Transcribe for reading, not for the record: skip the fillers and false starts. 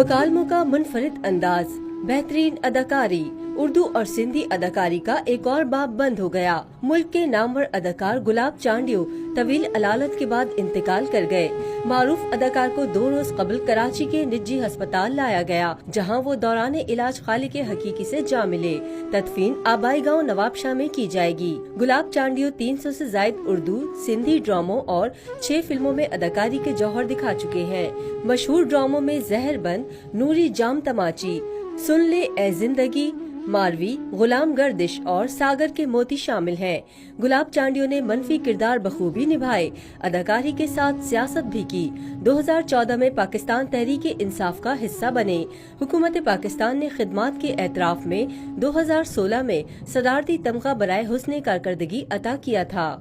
मकालमों का मुनफरिद अंदाज, बेहतरीन अदाकारी, उर्दू और सिंधी अदाकारी का एक और बाब बंद हो गया। मुल्क के नामवर अदाकार गुलाब चांडियो तवील अलालत के बाद इंतकाल कर गए। मारूफ अदाकार को 2 रोज कबल कराची के निजी अस्पताल लाया गया, जहां वो दौरान इलाज खालिक हकीकी से जा मिले। तदफीन आबाई गांव नवाबशाह में की जाएगी। गुलाब चांडियो 300 से जायद उर्दू, सिंधी ड्रामों और 6 फिल्मों में अदाकारी के जौहर दिखा चुके हैं। मशहूर ड्रामों में जहरबंद, नूरी जाम तमाची, सुन ले ए जिंदगी, मारवी, गुलाम गर्दिश और सागर के मोती शामिल हैं। गुलाब चांडियो ने मनफी किरदार बखूबी निभाए, अदाकारी के साथ सियासत भी की। 2014 में पाकिस्तान तहरीक इंसाफ का हिस्सा बने। हुकूमत पाकिस्तान ने खिदमात के एतराफ में 2016 में सदारती तमगा बराए हुस्न कारकर्दगी अता किया था।